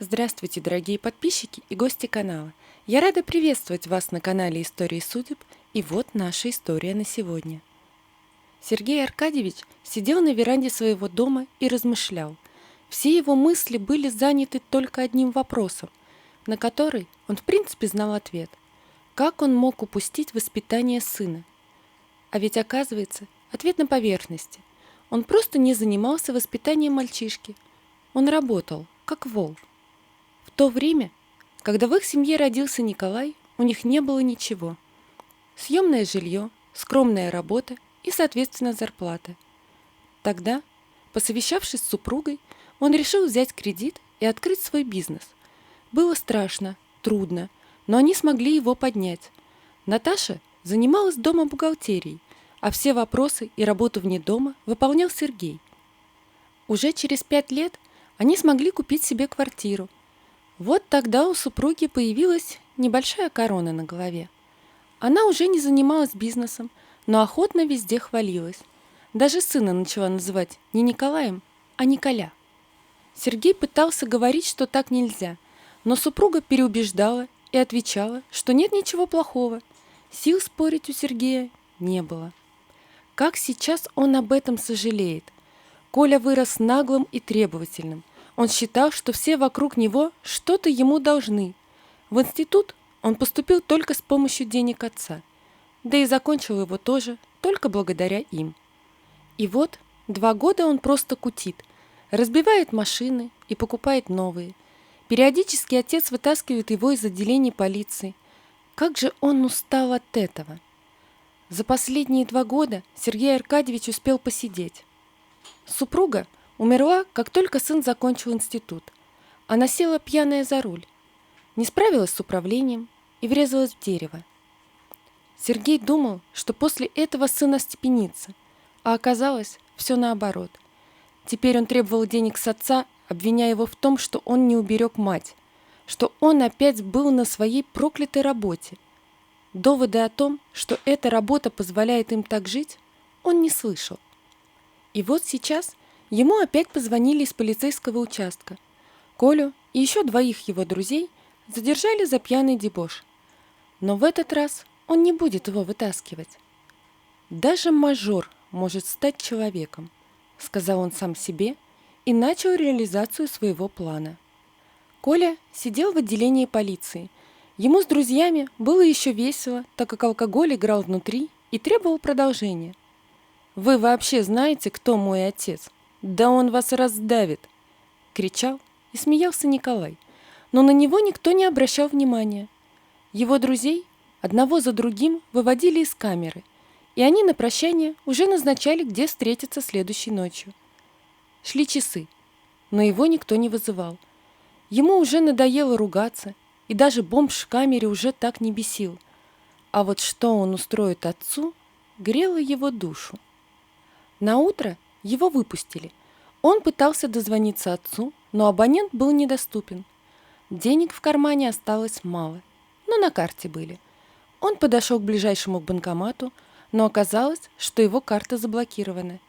Здравствуйте, дорогие подписчики и гости канала. Я рада приветствовать вас на канале Истории судеб, и вот наша история на сегодня. Сергей Аркадьевич сидел на веранде своего дома и размышлял. Все его мысли были заняты только одним вопросом, на который он в принципе знал ответ. Как он мог упустить воспитание сына? А ведь оказывается, ответ на поверхности. Он просто не занимался воспитанием мальчишки. Он работал, как вол. В то время, когда в их семье родился Николай, у них не было ничего. Съемное жилье, скромная работа и, соответственно, зарплата. Тогда, посовещавшись с супругой, он решил взять кредит и открыть свой бизнес. Было страшно, трудно, но они смогли его поднять. Наташа занималась дома бухгалтерией, а все вопросы и работу вне дома выполнял Сергей. Уже через 5 лет они смогли купить себе квартиру. Вот тогда у супруги появилась небольшая корона на голове. Она уже не занималась бизнесом, но охотно везде хвалилась. Даже сына начала называть не Николаем, а Николя. Сергей пытался говорить, что так нельзя, но супруга переубеждала и отвечала, что нет ничего плохого. Сил спорить у Сергея не было. Как сейчас он об этом сожалеет. Коля вырос наглым и требовательным. Он считал, что все вокруг него что-то ему должны. В институт он поступил только с помощью денег отца, да и закончил его тоже только благодаря им. И вот 2 года он просто кутит, разбивает машины и покупает новые. Периодически отец вытаскивает его из отделений полиции. Как же он устал от этого! За последние 2 года Сергей Аркадьевич успел посидеть. Супруга умерла, как только сын закончил институт. Она села пьяная за руль, не справилась с управлением и врезалась в дерево. Сергей думал, что после этого сын остепенится, а оказалось все наоборот. Теперь он требовал денег с отца, обвиняя его в том, что он не уберег мать, что он опять был на своей проклятой работе. Доводы о том, что эта работа позволяет им так жить, он не слышал. И вот сейчас ему опять позвонили из полицейского участка. Колю и еще 2 его друзей задержали за пьяный дебош. Но в этот раз он не будет его вытаскивать. «Даже мажор может стать человеком», — сказал он сам себе и начал реализацию своего плана. Коля сидел в отделении полиции. Ему с друзьями было еще весело, так как алкоголь играл внутри и требовал продолжения. «Вы вообще знаете, кто мой отец? Да он вас раздавит!» — кричал и смеялся Николай. Но на него никто не обращал внимания. Его друзей одного за другим выводили из камеры, и они на прощание уже назначали, где встретиться следующей ночью. Шли часы, но его никто не вызывал. Ему уже надоело ругаться, и даже бомж в камере уже так не бесил. А вот что он устроит отцу, грело его душу. Наутро его выпустили. Он пытался дозвониться отцу, но абонент был недоступен. Денег в кармане осталось мало, но на карте были. Он подошел к ближайшему банкомату, но оказалось, что его карта заблокирована.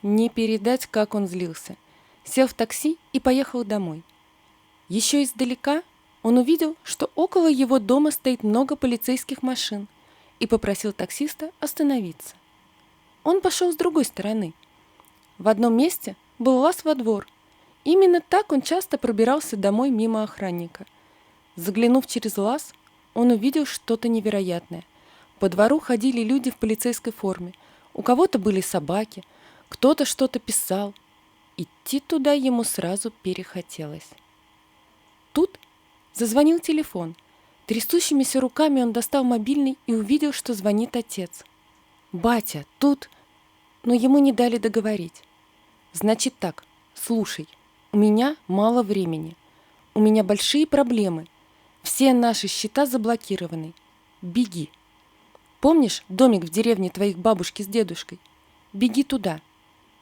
Не передать, как он злился. Сел в такси и поехал домой. Еще издалека он увидел, что около его дома стоит много полицейских машин, и попросил таксиста остановиться. Он пошел с другой стороны. В одном месте был лаз во двор. Именно так он часто пробирался домой мимо охранника. Заглянув через лаз, он увидел что-то невероятное. По двору ходили люди в полицейской форме. У кого-то были собаки, кто-то что-то писал. Идти туда ему сразу перехотелось. Тут зазвонил телефон. Трясущимися руками он достал мобильный и увидел, что звонит отец. «Батя, тут...» Но ему не дали договорить. «Значит так, слушай, у меня мало времени. У меня большие проблемы. Все наши счета заблокированы. Беги. Помнишь домик в деревне твоих бабушки с дедушкой? Беги туда.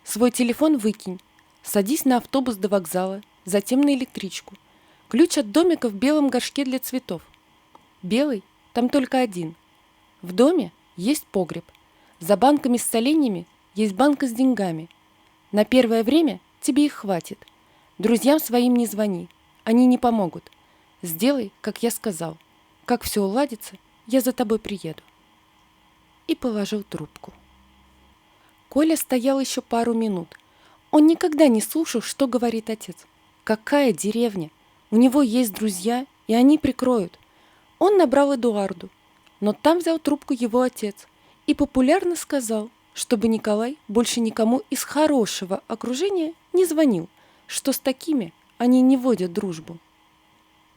Свой телефон выкинь. Садись на автобус до вокзала, затем на электричку. Ключ от домика в белом горшке для цветов. Белый там только один. В доме есть погреб. За банками с соленьями есть банка с деньгами. На первое время тебе их хватит. Друзьям своим не звони. они не помогут. Сделай, как я сказал. Как все уладится, я за тобой приеду». И положил трубку. Коля стоял еще пару минут. Он никогда не слушал, что говорит отец. Какая деревня? У него есть друзья, и они прикроют. Он набрал Эдуарду, но там взял трубку его отец и популярно сказал, чтобы Николай больше никому из хорошего окружения не звонил, что с такими они не водят дружбу.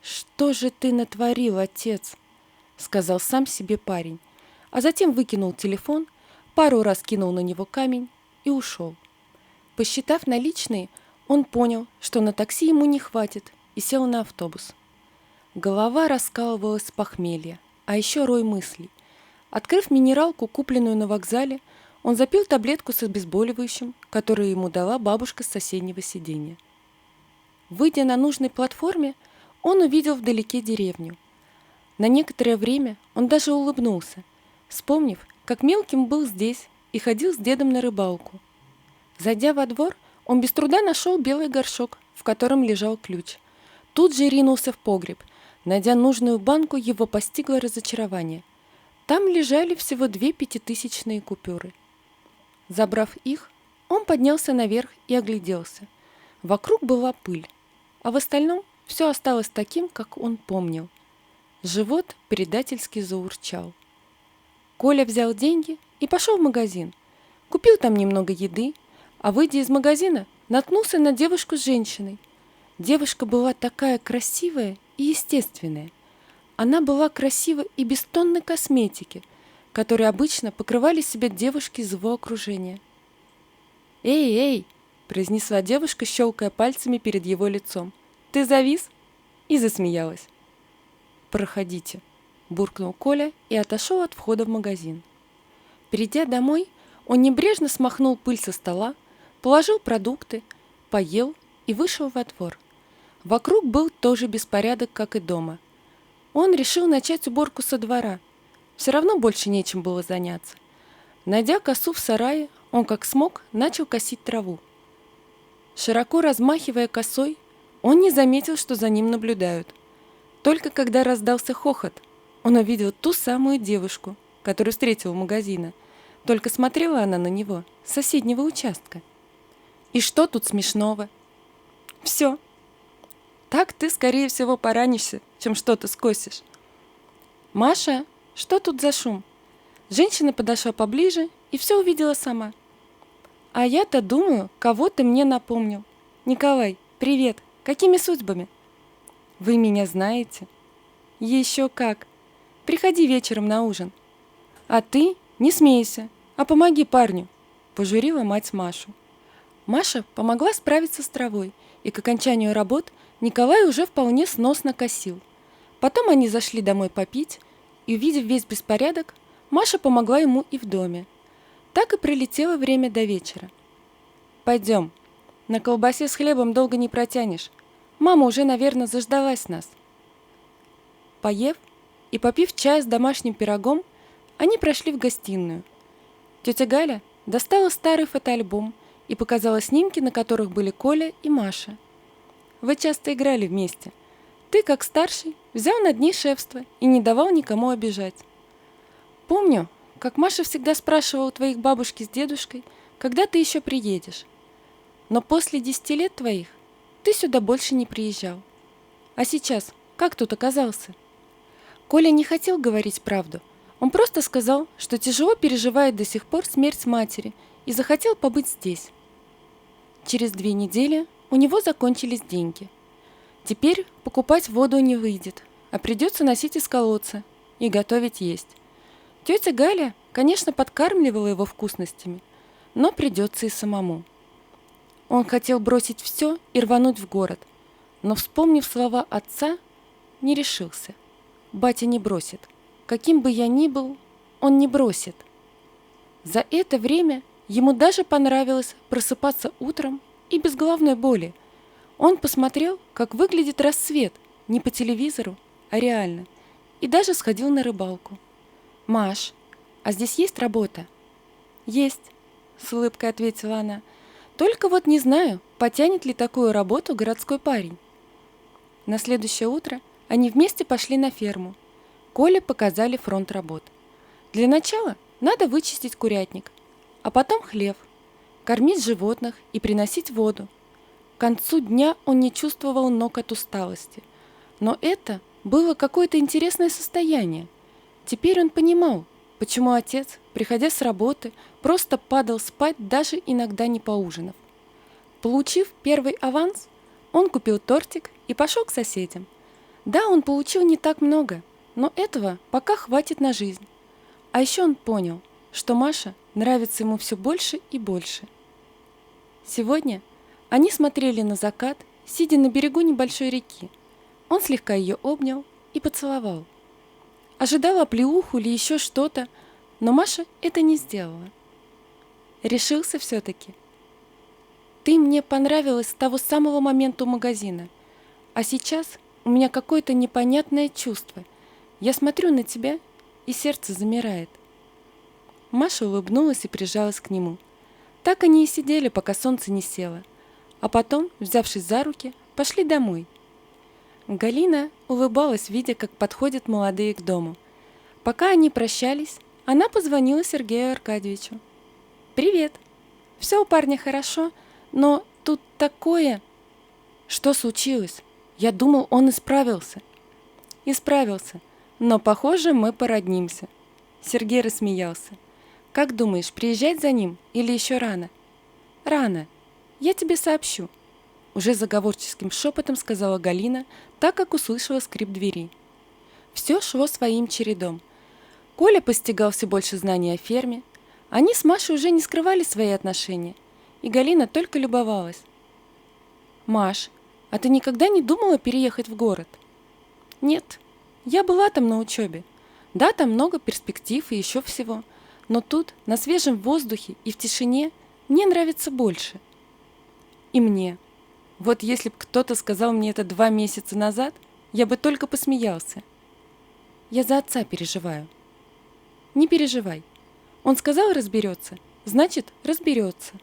«Что же ты натворил, отец?» — сказал сам себе парень, а затем выкинул телефон, пару раз кинул на него камень и ушел. Посчитав наличные, он понял, что на такси ему не хватит, и сел на автобус. Голова раскалывалась с похмелья, а еще рой мыслей. Открыв минералку, купленную на вокзале, он запил таблетку с обезболивающим, которую ему дала бабушка с соседнего сиденья. Выйдя на нужной платформе, он увидел вдалеке деревню. На некоторое время он даже улыбнулся, вспомнив, как мелким был здесь и ходил с дедом на рыбалку. Зайдя во двор, он без труда нашел белый горшок, в котором лежал ключ. Тут же ринулся в погреб. Найдя нужную банку, его постигло разочарование. Там лежали всего 2 пятитысячные купюры. Забрав их, он поднялся наверх и огляделся. Вокруг была пыль, а в остальном все осталось таким, как он помнил. Живот предательски заурчал. Коля взял деньги и пошел в магазин. Купил там немного еды, а выйдя из магазина, наткнулся на девушку с женщиной. Девушка была такая красивая и естественная. Она была красива и без тонны косметики, которые обычно покрывали себя девушки из его окружения. «Эй, эй!» – произнесла девушка, щелкая пальцами перед его лицом. «Ты завис?» И засмеялась. «Проходите», – буркнул Коля и отошел от входа в магазин. Придя домой, он небрежно смахнул пыль со стола, положил продукты, поел и вышел во двор. Вокруг был тоже беспорядок, как и дома. Он решил начать уборку со двора. Все равно больше нечем было заняться. Найдя косу в сарае, он как смог начал косить траву. Широко размахивая косой, он не заметил, что за ним наблюдают. Только когда раздался хохот, он увидел ту самую девушку, которую встретил у магазина. Только смотрела она на него с соседнего участка. И что тут смешного? Все. Так ты, скорее всего, поранишься, чем что-то скосишь. «Маша, что тут за шум?» Женщина подошла поближе и все увидела сама. «А я-то думаю, кого ты мне напомнил. Николай, привет, какими судьбами?» «Вы меня знаете?» «Еще как. Приходи вечером на ужин». «А ты не смейся, а помоги парню», – пожурила мать Машу. Маша помогла справиться с травой, и к окончанию работ Николай уже вполне сносно косил. Потом они зашли домой попить, и, увидев весь беспорядок, Маша помогла ему и в доме. Так и пролетело время до вечера. «Пойдем. На колбасе с хлебом долго не протянешь. Мама уже, наверное, заждалась нас». Поев и попив чай с домашним пирогом, они прошли в гостиную. Тетя Галя достала старый фотоальбом и показала снимки, на которых были Коля и Маша. «Вы часто играли вместе. Ты, как старший, взял над ней шефство и не давал никому обижать. Помню, как Маша всегда спрашивала у твоих бабушки с дедушкой, когда ты еще приедешь. Но после 10 лет твоих ты сюда больше не приезжал. А сейчас как тут оказался?» Коля не хотел говорить правду. Он просто сказал, что тяжело переживает до сих пор смерть матери и захотел побыть здесь. Через 2 недели у него закончились деньги. Теперь покупать воду не выйдет, а придется носить из колодца и готовить есть. Тетя Галя, конечно, подкармливала его вкусностями, но придется и самому. Он хотел бросить все и рвануть в город, но, вспомнив слова отца, не решился. Батя не бросит. Каким бы я ни был, он не бросит. За это время ему даже понравилось просыпаться утром и без головной боли. Он посмотрел, как выглядит рассвет, не по телевизору, а реально, и даже сходил на рыбалку. «Маш, а здесь есть работа?» «Есть», — с улыбкой ответила она. «Только вот не знаю, потянет ли такую работу городской парень». На следующее утро они вместе пошли на ферму. Коле показали фронт работ. Для начала надо вычистить курятник, а потом хлев, кормить животных и приносить воду. К концу дня он не чувствовал ног от усталости. Но это было какое-то интересное состояние. Теперь он понимал, почему отец, приходя с работы, просто падал спать, даже иногда не поужинав. Получив первый аванс, он купил тортик и пошел к соседям. Да, он получил не так много, но этого пока хватит на жизнь. А еще он понял, что Маша нравится ему все больше и больше. Сегодня они смотрели на закат, сидя на берегу небольшой реки. Он слегка ее обнял и поцеловал. Ожидал оплеуху или еще что-то, но Маша это не сделала. Решился все-таки. Ты мне понравилась с того самого момента у магазина, а сейчас у меня какое-то непонятное чувство. Я смотрю на тебя, и сердце замирает. Маша улыбнулась и прижалась к нему. Так они и сидели, пока солнце не село, а потом, взявшись за руки, пошли домой. Галина улыбалась, видя, как подходят молодые к дому. Пока они прощались, она позвонила Сергею Аркадьевичу. «Привет! Все у парня хорошо, но тут такое...» «Что случилось? Я думал, он исправился». «Исправился, но, похоже, мы породнимся». Сергей рассмеялся. «Как думаешь, приезжать за ним или еще рано?» «Рано. Я тебе сообщу», — уже заговорческим шепотом сказала Галина, так как услышала скрип двери. Все шло своим чередом. Коля постигал все больше знаний о ферме. Они с Машей уже не скрывали свои отношения, и Галина только любовалась. «Маш, а ты никогда не думала переехать в город?» «Нет, я была там на учебе. Да, там много перспектив и еще всего, но тут, на свежем воздухе и в тишине, мне нравится больше». «И мне. Вот если бы кто-то сказал мне это 2 месяца назад, я бы только посмеялся. Я за отца переживаю». «Не переживай. Он сказал, разберется, значит, разберется».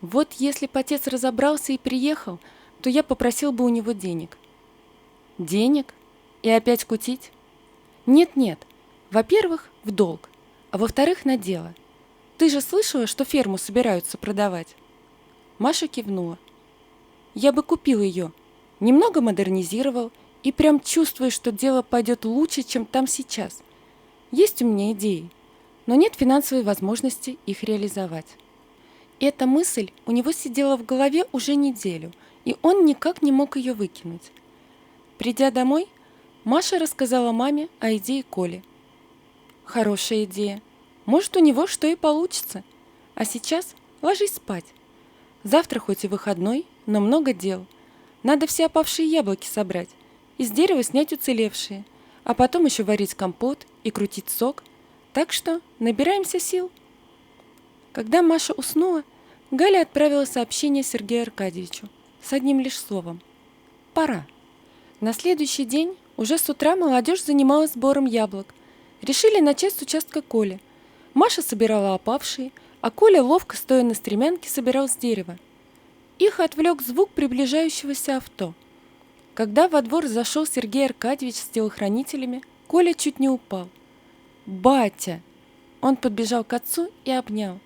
«Вот если бы отец разобрался и приехал, то я попросил бы у него денег». «Денег? И опять кутить?» «Нет-нет. Во-первых, в долг, а во-вторых, на дело. Ты же слышала, что ферму собираются продавать?» Маша кивнула. «Я бы купил ее, немного модернизировал и прям чувствую, что дело пойдет лучше, чем там сейчас. Есть у меня идеи, но нет финансовой возможности их реализовать». Эта мысль у него сидела в голове уже неделю, и он никак не мог ее выкинуть. Придя домой, Маша рассказала маме о идее Коли. «Хорошая идея. Может, у него что и получится. А сейчас ложись спать. Завтра хоть и выходной, но много дел. Надо все опавшие яблоки собрать, из дерева снять уцелевшие, а потом еще варить компот и крутить сок. Так что набираемся сил». Когда Маша уснула, Галя отправила сообщение Сергею Аркадьевичу с одним лишь словом: «Пора». На следующий день уже с утра молодежь занималась сбором яблок. Решили начать с участка Коли. Маша собирала опавшие, а Коля, ловко стоя на стремянке, собирал с дерева. Их отвлек звук приближающегося авто. Когда во двор зашел Сергей Аркадьевич с телохранителями, Коля чуть не упал. «Батя!» Он подбежал к отцу и обнял.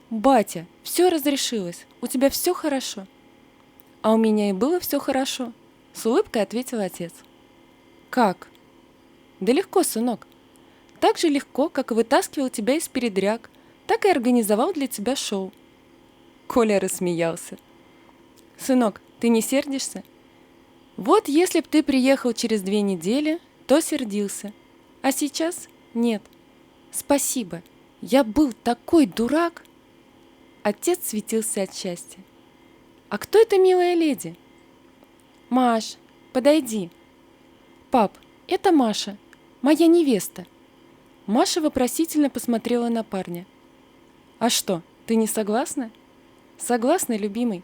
«Батя, все разрешилось, у тебя все хорошо». «А у меня и было все хорошо», — с улыбкой ответил отец. «Как?» «Да легко, сынок. Так же легко, как и вытаскивал тебя из передряг, так и организовал для тебя шоу». Коля рассмеялся. «Сынок, ты не сердишься? Вот если б ты приехал через 2 недели, то сердился. А сейчас нет. Спасибо, я был такой дурак». Отец светился от счастья. «А кто эта милая леди?» «Маш, подойди». «Пап, это Маша, моя невеста». Маша вопросительно посмотрела на парня. «А что, ты не согласна?» «Согласна, любимый».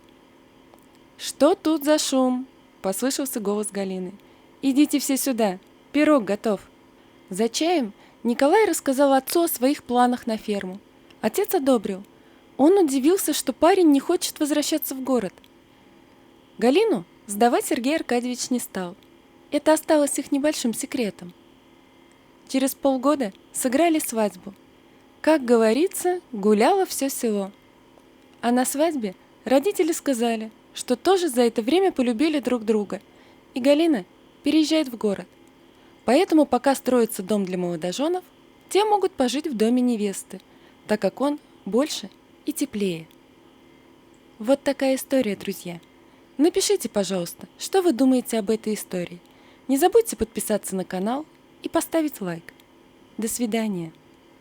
«Что тут за шум?» – послышался голос Галины. «Идите все сюда, пирог готов». За чаем Николай рассказал отцу о своих планах на ферму. Отец одобрил. Он удивился, что парень не хочет возвращаться в город. Галину Сдавать Сергей Аркадьевич не стал. Это осталось их небольшим секретом. Через полгода сыграли свадьбу. Как говорится, гуляло все село. А на свадьбе родители сказали, что тоже за это время полюбили друг друга, и Галина переезжает в город. Поэтому пока строится дом для молодоженов, те могут пожить в доме невесты, так как он больше и теплее. Вот такая история, друзья. Напишите, пожалуйста, что вы думаете об этой истории. Не забудьте подписаться на канал и поставить лайк. До свидания.